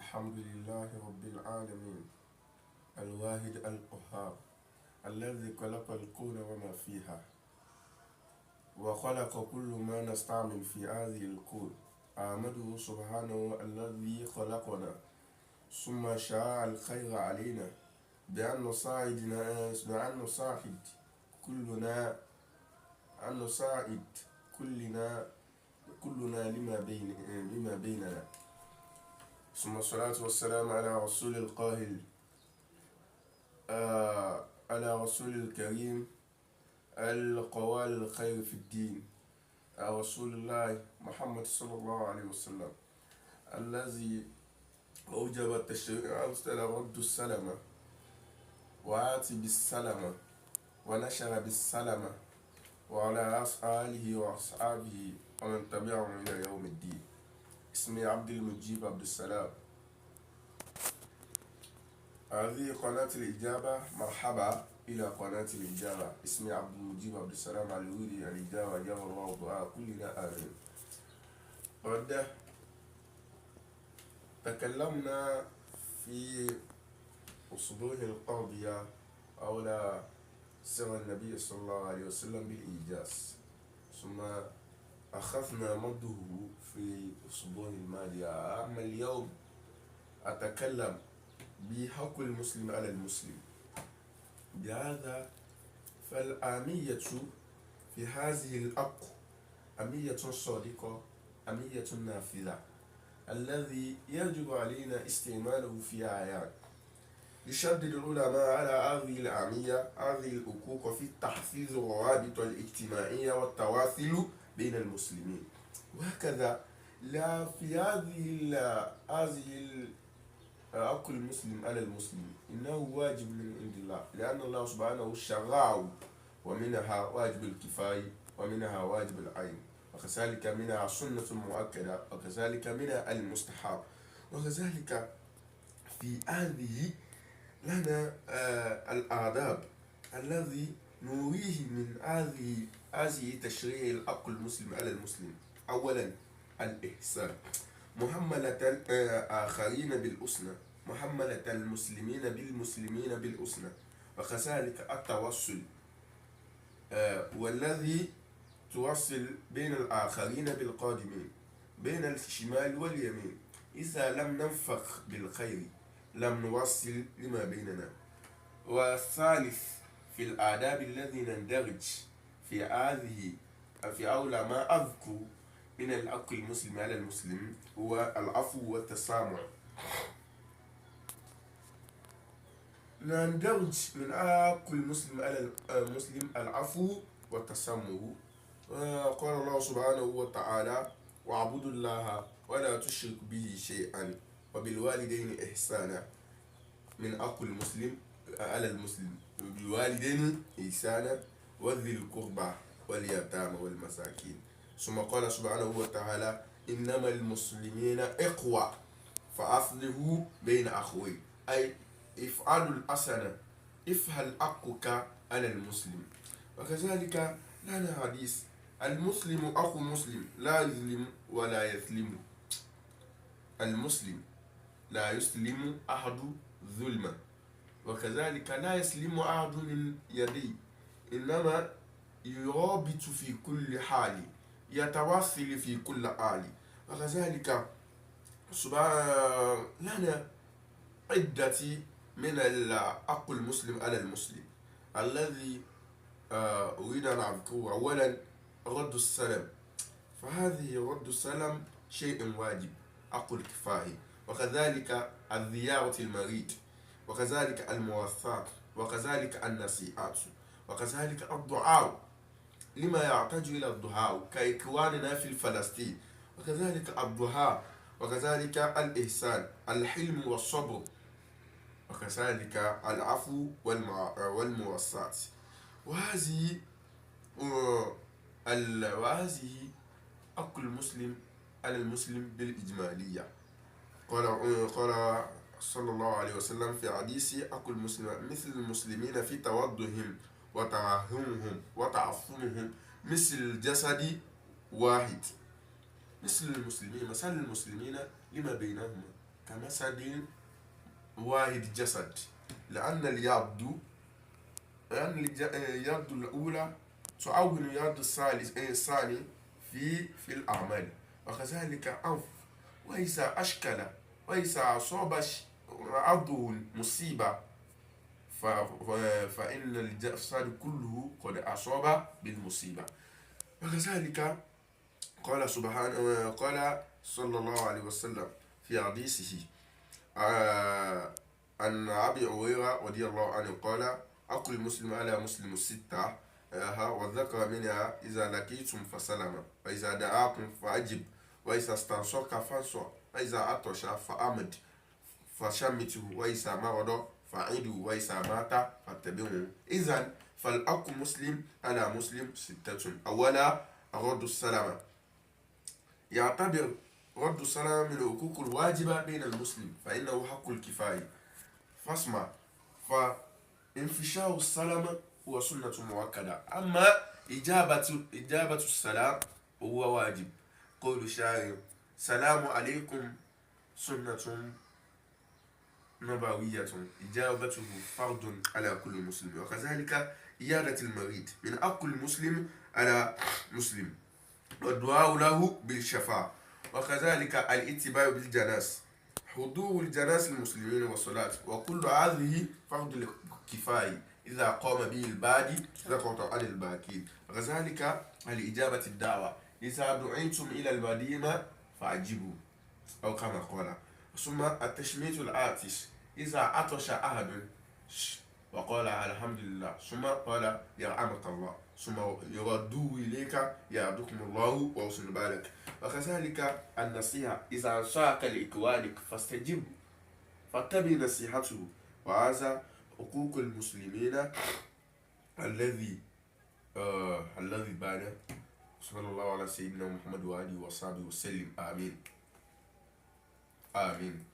الحمد لله رب العالمين الواحد القهار الذي خلق الكون وما فيها وخلق كل ما نستعمل في هذه الكون. أحمده سبحانه الذي خلقنا ثم شاء الخير علينا بأن نساعد كلنا أن نساعد كلنا لما بيننا. ثم الصلاة والسلام على رسول القاهر على رسول الكريم القوال الخير في الدين، رسول الله محمد صلى الله عليه وسلم الذي أوجب التشريع أرسل رد السلامة وآتي بالسلامة ونشر بالسلامة وعلى آله وأصحابه ومن تبعهم إلى يوم الدين. اسمي عبد المجيب عبد السلام. هذه قناة الإجابة، مرحبا إلى قناة الإجابة. اسمي عبد المجيب عبد السلام العلوي الإجابة جاب الله دعاء كلنا آمين. قد تكلمنا في أسبوع القاضية حول سر النبي صلى الله عليه وسلم بالإيجاز، ثم أخذنا مده في الأسبوع الماضي. أما اليوم أتكلم بحق المسلم على المسلم. بهذا فالأهمية في هذه الحق أهمية صادقة، أهمية نافذة، الذي يجب علينا استعماله في آيات. يشدد العلماء على هذه الأهمية، هذه الحقوق في تحفيز الروابط الاجتماعية والتواصل بين المسلمين. وهكذا لا في هذه حق المسلم على المسلم إنه واجب من عند الله، لأن الله سبحانه شرعه، ومنها واجب الكفاية ومنها واجب العين، وكذلك منها سنة مؤكدة، وكذلك منها المستحب، وكذلك في هذه لنا الآداب الذي نريه من هذه تشريع الحق المسلم على المسلم. أولا الإحسان، محملة الآخرين بالحسنى، محملة المسلمين بالمسلمين بالحسنى، وكذلك التوصل والذي توصل بين الآخرين بالقادمين، بين الشمال واليمين. إذا لم ننفق بالخير لم نوصل لما بيننا. والثالث في الآداب الذي نندرج في أولى ما أذكر من الحق المسلم على المسلم هو العفو والتسامح. نندرج من حق المسلم على المسلم العفو والتسامح. قال الله سبحانه وتعالى: واعبدوا الله ولا تشركوا به شيئا وبالوالدين إحسانا. من حق المسلم على المسلم بالوالدين إحسانا وذي القربى واليتامى والمساكين. ثم قال سبحانه وتعالى: إنما المسلمين إخوة فأصلحوا بين أخوين، أي افعلوا الحسنة، افعل حقك على المسلم. وكذلك لنا حديث: المسلم أخو مسلم لا يظلم ولا يظلم. المسلم لا يسلم أحد ظلما، وكذلك لا يسلم أحد من يديه، إنما يرابط في كل حال، يتواصل في كل حال. وكذلك لنا عدة من الحق المسلم على المسلم الذي أريد أن أذكره. أولا رد السلام، فهذه رد السلام شيء واجب، حق الكفاية، وكذلك الزيارة المريض، وكذلك المواساة، وكذلك النصيحات، وكذلك الدعاء لما يحتاج إلى الدعاء كإخواننا في فلسطين، وكذلك الدعاء، وكذلك الإحسان، الحلم والصبر، وكذلك العفو والمواساة. وهذه حق المسلم على المسلم بالإجمالية. قال صلى الله عليه وسلم في حديث: حق المسلم مثل المسلمين في تودهم وتراحمهم وتعاطفهم مثل الجسد واحد. مثل المسلمين، مثل المسلمين لما بينهم كمثل واحد جسد، لأن اليد اليد الأولى تعاون اليد الثاني في الأعمال، وكذلك أنف، وإذا أشكل وإذا أصاب عضو مصيبة فإن الجسد كله قد أصاب بالمصيبة. وكذلك قال سبحانه، قال صلى الله عليه وسلم في حديثه عن أبي هريرة رضي الله عنه قال: أكل المسلم على مسلم الستة وذكر منها: إذا لقيتم فسلم، وإذا دعاكم فأجب، وإذا استنصرك فانصر، وإذا عطش فأمد فشمته، وإذا مرض فعيدوا، وإذا مات فاتبعوه. إذن فالأكل مسلم على مسلم ستة. أولا رد السلام، يعتبر رد السلام من الحقوق الواجبة بين المسلم، فإنه حق الكفاية. فاسمع، فانفشاء السلام هو سنة مؤكدة، أما إجابة السلام هو واجب. قول الشاعر: سلام عليكم سنة نبوية، إجابته فرض على كل مسلم. وكذلك عيادة المريض من حق المسلم على مسلم، والدعاء له بالشفاعة. وكذلك الاتباع بالجناز، حضور الجناز المسلمين والصلاة، وكل هذه فرض الكفاية، إذا قام به البادي سقط عن الباقين. وكذلك الإجابة الدعوة، إذا دعيتم إلى الوليمة فأجيبوا، أو كما قال. ثم التشميت العاطش، إذا عطش أحد وقال الحمد لله، ثم قال يرحمك الله، ثم يردوا إليك يرحمكم الله وحسن بالك. وكذلك النصيحة، إذا نصحك لإخوانك فاستجب فاتبع نصيحته. وهذا حقوق المسلمين الذي بعد. صلى الله على سيدنا محمد وآله وصحبه وسلم. آمين آمين.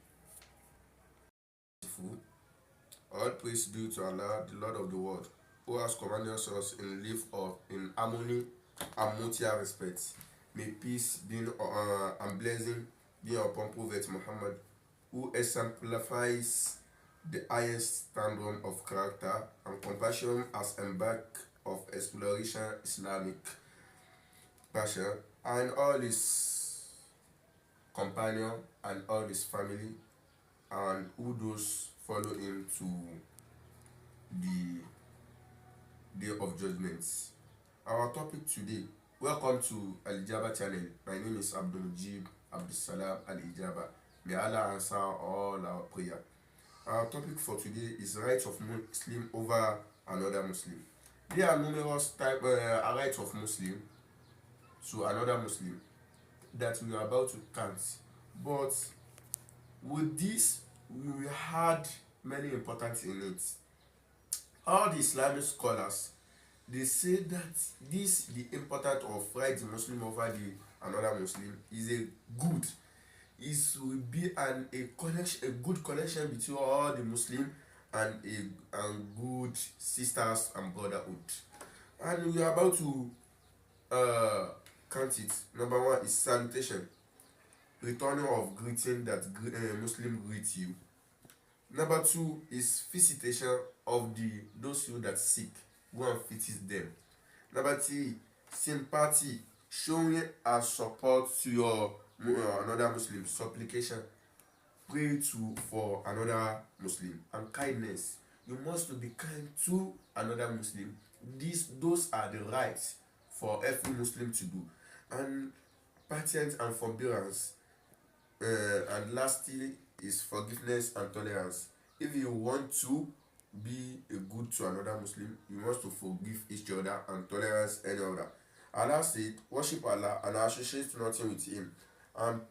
All praise due to Allah, the Lord of the world, who has commanded us in life in harmony and mutual respect. May peace be and blessing be upon Prophet Muhammad, who exemplifies the highest standard of character and compassion as embark of exploration Islamic passion, and all his companions and all his family, and who those follow him to the day of judgment. Our topic today. Welcome to Al Ijaba channel. My name is Abdul Mujib Abdul Salam Al Ijaba. May Allah answer all our prayer. Our topic for today is rights of Muslim over another Muslim. There are numerous types rights of Muslim to another Muslim that we are about to count. But with this, we will add many important in it. All the Islamic scholars, they say that the importance of right the Muslim over the another Muslim is a good. It will be a good connection between all the Muslim and good sisters and brotherhood. And we are about to count it. Number one is salutation, returning of greeting that Muslim greet you. Number two is visitation of those you that sick, go and visit them. Number three, sympathy, showing a support to your another Muslim, supplication, pray for another Muslim. And kindness, you must be kind to another Muslim. Those are the rights for every Muslim to do. And patience and forbearance. And lastly is forgiveness and tolerance. If you want to be a good to another Muslim, you must to forgive each other and tolerance any other. Allah said, worship Allah and associate nothing with him, and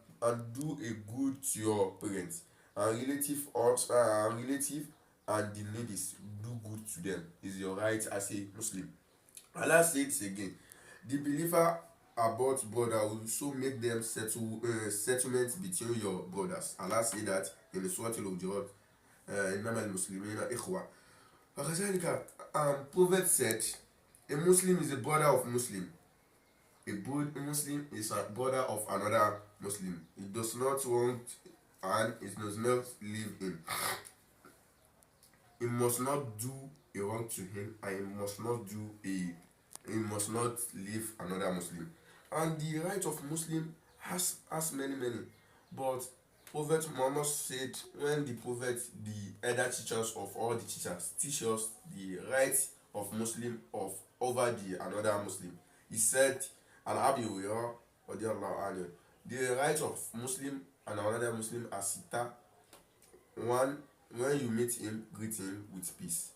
do a good to your parents and relative and the ladies, do good to them. Is your right as a Muslim. Allah says again, the believer about brother will also make them settlements between your brothers. Allah said that in the Surah Al-Hujurat, إنما المسلمين إخوة. وكذلك Prophet said, a Muslim is a brother of Muslim. A Muslim is a brother of another Muslim. He does not want and it does not live in. He must not do a wrong to him, and he must not leave another Muslim. And the right of Muslim has many, but Prophet Muhammad said, when the Prophet, the elder teachers of all the teachers, teach us the right of Muslim over the another Muslim, he said, and Abi Hurairah radiallahu anhu, the right of Muslim and another Muslim are sita. One, when you meet him, greet him with peace.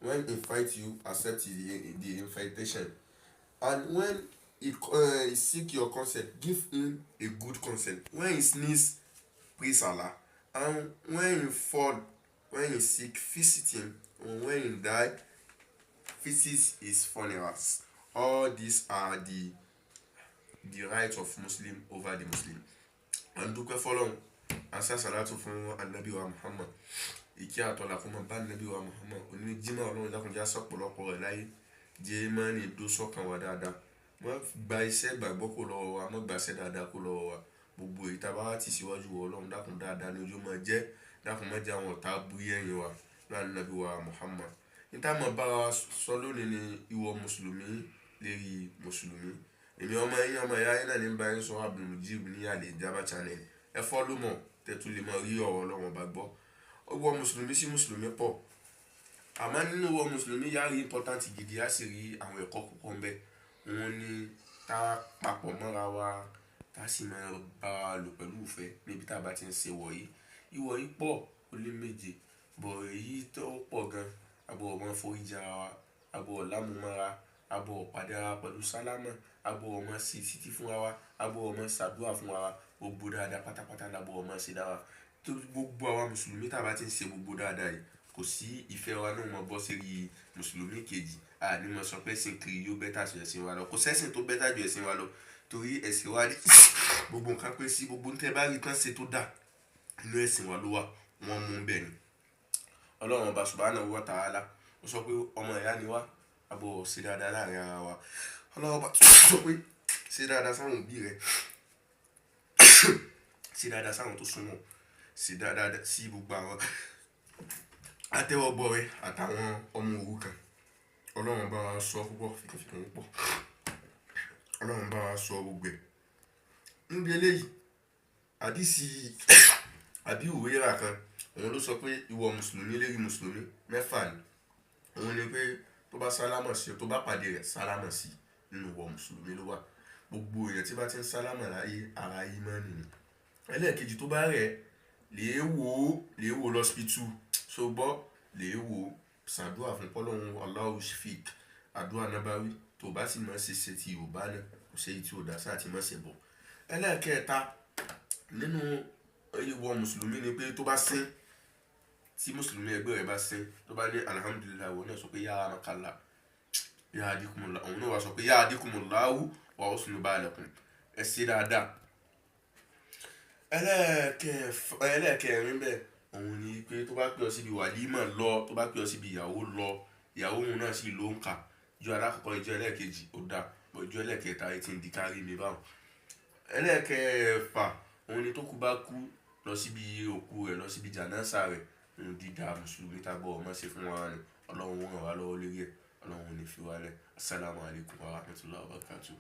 When he invite you, accept the invitation. And when he seek your consent, give him a good consent. When he sneeze, praise Allah. And when he fall, when he sick, visit him. And when he die, visit his funerals. All these are the rights of Muslim over the Muslim. And dúpẹ́ fọ́lọ́run, asa salatu fún Ànábì wa Muhammad. Ìkí àtọ́lá kó máa bá Ànábì wa Muhammad. Òní Jímọ̀ Ọlọ́run dákun já sọ́pọ̀lọpọ̀ rẹ̀ láyé. Jẹ́ mọ́ni dó sọ́kàn wa dáadáa. Wọ́n gba iṣẹ́ ìgbàgbọ́ kó lọ́wọ́ wa, wọ́n gba iṣẹ́ dáadáa kó lọ́wọ́ wa. Gbogbo èyí tá a bá wá tì síwájú wọ Ọlọ́run dákun dáadáa ní ojú máa jẹ́. Dákun má jẹ́ àwọn ọ̀tá bú yẹ̀yìn wa láàrin Ànábì wa Muhammad. Níta mọ̀ bá wa sọ lónìí ni ìwọ Mùsùlùmí lérí Mùsùlùmí. Èmi ọmọ yín ọmọ ìyá yín náà ní bá yín sọ Abdul Mujib ní Al Ijaba channel. Ẹ follow mọ̀ tẹ́tù lè mọ rí ọ̀rọ̀ Ọlọ́run bá gbọ́. Ọwọ́ Mùsùlùmí sí Mùsùlùmí pọ̀. Àmọ́ nínú ọwọ́ Mùsùlùmí yá rí important gidi, á sì rí àwọn ẹ̀kọ́ púpọ̀ ń bẹ. Wọ́n ní tá papọ̀ mọ́ra wa, tá sì máa bá wa lò pẹ̀lú ìfẹ́ níbi tá bá ti ń ṣe wọ̀nyí. Ìwọ̀ yìí pọ̀ ó lé méje, bọ̀ èyí tó pọ̀ gan. Abo ọmọ foríjà wa, abo lámúmára, abo pàdé ara pẹ̀lú sálámà, abo ọmọ sí títí fún wa, abo ọmọ ṣàdúrà fún wa, gbogbo dáadáa pátápátá lábo ọmọ ṣe dára. Tó gbogbo àwa Mùsùlùmí tá bá ti ń ṣe gbogbo dáadáa yìí, kò sí ìfẹ́ wa náà mọ́ bọ́ sí Mùsùlùmí kejì. A ní mọ̀ sọ pé ẹ̀sìn kiri yóò bẹ́tà ju ẹ̀sìn wa lọ. Kò sẹ́sìn tó bẹ́tà ju ẹ̀sìn wa lọ. Torí ẹ̀sìn wa ní gbogbo nǹkan pé sí gbogbo ntẹ́ bá rí tán ṣe tó dà. Inú ẹ̀sìn wa ló wà, wọ́n mú bẹ́ẹ̀ ni. Ọlọ́run Ọba Subhanahu wa Ta'ala ó sọ pé ọmọ ìyá ni wá, abo ṣe dáadáa láàrin ara wa. Ọlọ́run Ọba sọ pé ṣe dáadáa sáwọn òbí rẹ̀, ṣe dáadáa sáwọn tó súnmọ́, ṣe dáadáa sí gbogbo àwọn àtẹ́wọ́gbọ́ rẹ̀ àtàwọn ọmọ òrukàn. Ọlọ́run bá wa sọ púpọ̀, fìkànfìkàn púpọ̀. Ọlọ́run bá wa sọ gbogbo ẹ̀. Níbi eléyìí, àdísì Àbí Hurairah kan, òun ló sọ pé ìwọ Mùsùlùmí lérí Mùsùlùmí mẹ́fà ni. Òun ni pé tó bá sálámà sí, tó bá pàdé rẹ̀ sálámà sí, nínú ìwọ Mùsùlùmí ló wà. Gbogbo èèyàn tí bá ti ń sálámà láyé ara ìmánì ni. Ẹlẹ́ẹ̀kejì, tó bá rẹ̀ lè wò lọ́spítù, so gbọ́ lè wò ṣàdúrà fún pọ́lọ́run Allahu shifik, àdúrà nàbáwí. Tó bá sì máa ṣe tí ò bá náà, kò ṣe tí ò dá sáà tí máa ṣe bọ̀. Ẹlẹ́ẹ̀kẹta nínú ìwọ Mùsùlùmí ni pé tó bá sín, tí Mùsùlùmí ẹgbẹ́ rẹ̀ bá sín, tó bá ní alhamdulillah, òun náà sọ pé ya amakallah, ya adikumullah, òun náà wá sọ pé ya adikumullahu wa husnu balakum, ẹ ṣe dáadáa. Ẹlẹ́ẹ̀kẹrin bẹ́ẹ̀, òun ni pé tó bá pè ọ síbi wàlímà lọ, tó bá pè ọ síbi ìyàwó lọ, ìyàwó òun náà sì ló ń kà. Ìjọ alákọ̀ọ́kọ́, ìjọ ẹlẹ́ẹ̀kejì ó dá, ìjọ ẹlẹ́ẹ̀kẹta ẹ ti ń di kárí mi báwọn. Ẹlẹ́ẹ̀kẹfà, òun ni tó kú bá kú, lọ síbi òkú rẹ̀, lọ síbi jánásà rẹ̀. Dídá Mùsùlùmí tábọ̀ ọmọ ṣe fún wa ni. Ọlọ́run ràn wá lọ́wọ́ lórí ẹ̀. Ọlọ́run ò ní fi wá lẹ̀. Assalamu alaikum wa rahmatullahi wa barakatuh.